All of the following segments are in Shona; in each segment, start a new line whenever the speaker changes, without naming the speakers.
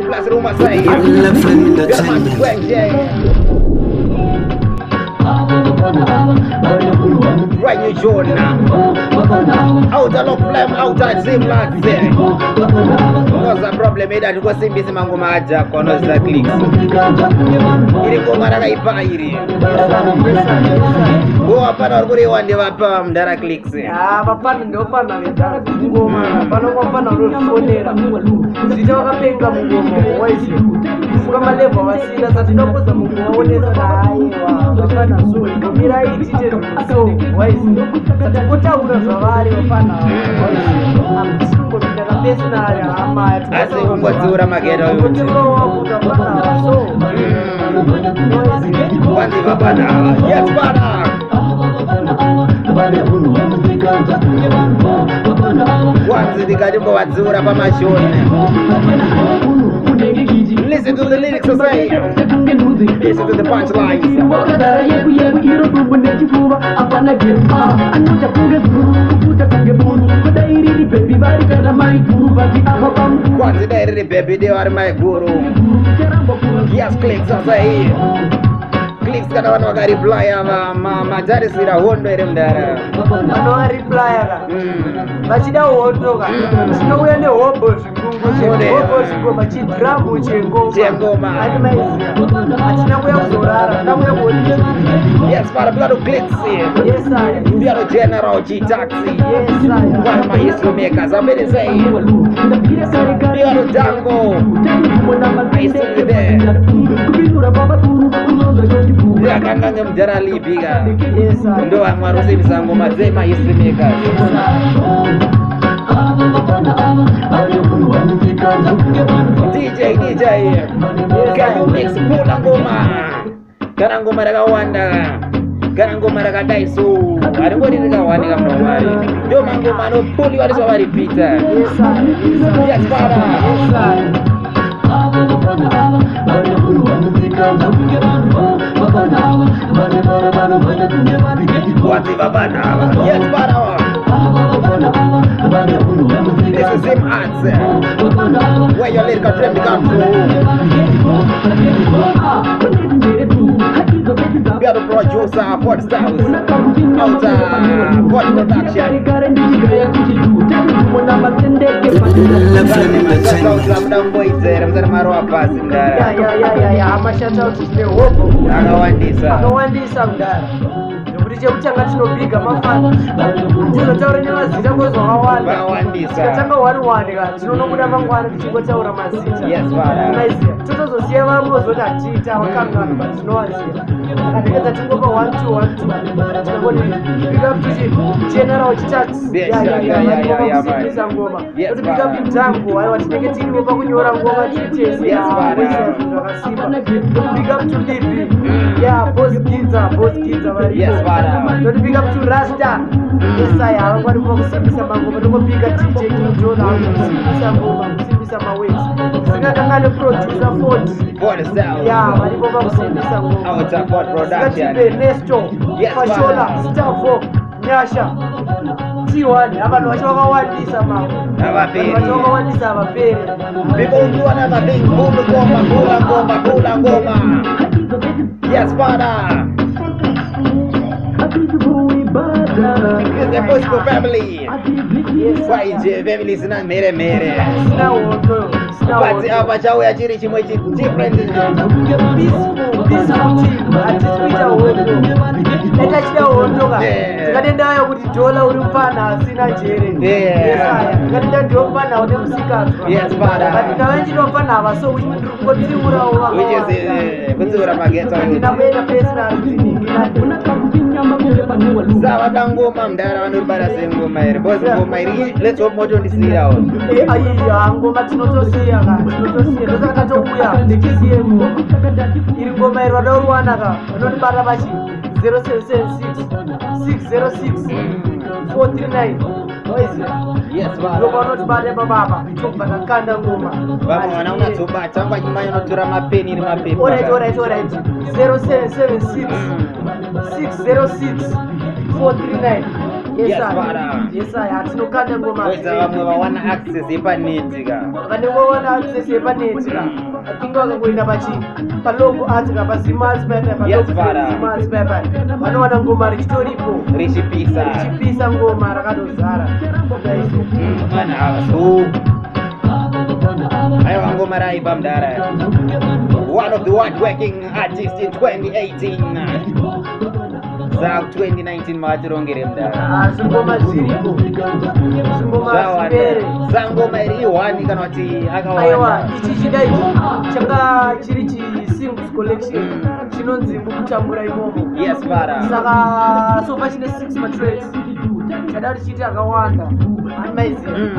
Bless rumah saya. Right New Jordan. Outer lock flame, outer zim like there. What's the problem here? That was simple mango maja kono za clicks. Iri ngoma rakaipa iri. Go hapana uri wande wapa mdara clicks.
Ah, papa ndio pana ndio ngoma. Pana ngoma ulifonera. Sija wakapenga ngoma waisi. Kama levo wasila sasa tunapoza mungu waoneza na aiwa. Hapana zuri. Mira hii tite so waisi. Sasa ura zawari wapana waisi. Amsingo bila pesa na ama
ase kumbozura magero yote.
So.
Wandi babana. Yes bana. Wanzi dikajumbo wazura pamashoni. Listen to the lyrics I say. Listen to the punchlines. Wanzi dairi baby they are my guru. Yes clicks I say. Clicks kana wanu waka reply majari sira hondo ere mdara.
Wanu waka reply aga. Bachida hondo ka. Sino uya ne hobo zvingungu. Hobo zvingungu machidramu chengoma.
Chengoma.
Achina kuya kuzorara. Ndamuya kuonisa.
Yes, para plano clicks.
Yes, sir.
Piano general G-Taxi.
Yes, sir.
One of my history makers. I'm ready to say. Piano Dango. I see you there. Ya kanganga mjara libiga.
Yes, sir.
Ndo amwarusi misango mazema history makers. DJ, can you mix pula ngoma? Kana ngoma rakawanda, kana ngoma rakadaiso. Ari ngori rakawanika mnomari. Ndio mangoma anopuli wari savaripita.
Yes, sir.
Yes, para.
Yes, sir.
Wati babana. Yes, para. This is him answer. Where your lyrical dream becomes true. We are the producer for Styles. Outer Body Production.
Akawandisa mdara. Kuti chekutanga tinobiga mafana tinotaura nemazita kwezva wakawanda tanga 1-1 kana tinonobuda mangwana tichingotaura mazita totozosiya vamwe vozoti hatiita vakangana but tinovaziva akatekedza tingopa 1-2 tinongoti big up to general G-Taxi ngoma kuti big up Mtango aiwa tinenge tirivo pakunyora ngoma titesi zvakasimba big up to Lipi boss Giza varipo don't pick up to Rasta. Yes, I am going to see some of the big DJ King John. I'm going to see some ways. Singa producer
for the sound.
Yeah, I'm going to see some
outer production.
Nesto. Yes, Fashola, Staffo, Nyasha. T1, abantu vachawandisa mama. Vachawandisa vapere.
People do another thing. Bula ngoma. Yes, father. It's the Bosco family. Why family is not mere. But our chow ya chiri chimwe different.
Peaceful team. Atipita wondo. Etachida wondo ka. Tikadenda ya kuti dola uri pana asina jere.
Yeah.
Tikadenda ndopana une musikato.
Yes, father.
But kawenji ndopana vaso kuti urawa.
Which is kuti ura mageta.
Ndabenda pesa rizini.
Sawa dangoma mdara vanobara sengoma here. Boss ngoma here. Let's hope moto ndisira on.
Aiya ngoma tinotosiya ka. Tinotosiya. Ndosa katouya ndikisiye ngoma. Iri ngoma here vadaurwana ka. Vanondibara vachi 0776 606 439.
Yes, baba.
Ngoma unotibare baba. Chomba kakanda ngoma.
Baba mwana unatsobata ngwa nyuma yonotora mapeni iri mapepa.
Alright. 0776 606 439.
Yes, father.
Yes, atinokanda ngoma.
Kweza vamwe vawana access yepanetika.
Vane vawana access yepanetika. Atinga vakangoenda palogo atika pazimazi paipai pazimazi paipai. Vanowana ngoma richitoripo. Richipisa ngoma rakadozara.
Mana avasu. Ayo ngoma raipa mdara. One of the hard-working artists in 2018. Za 2019 matirongere mdara.
Zingoma ziripo. Zingoma zipere.
Za ngoma iri wani kana kuti akawanda.
Aiwa, ichi chidai changa chiri singles collection. Chinonzi mukutambura imomo.
Yes, father.
Saka sofa chine 6 matracks. Chadari chiti akawanda. Amazing.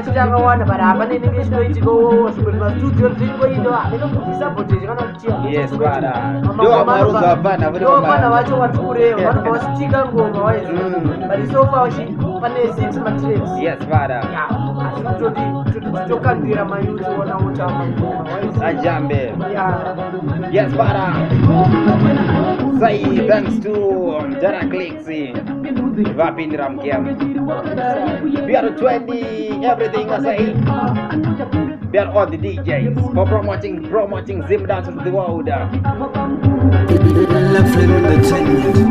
Chiti akawanda but hapana inenge chinoitika zvikuti studio zvikoindo ndinokubvisa kana kutia.
Yes, father. Ndio maruzo hapana.
Ndio maana vacho wature vanobva vasitika ngoma waizi. But sofa pane 6 matracks.
Yes, father.
Totokandira mayuzi wana utama ngoma waizi.
Ajambe.
Yeah.
Yes, father. Say thanks to Jara Clicks. Vapindra mkiam. We are 20 everything I say. We are all the DJs for promoting Zim Dance to the world.
Love Entertainment.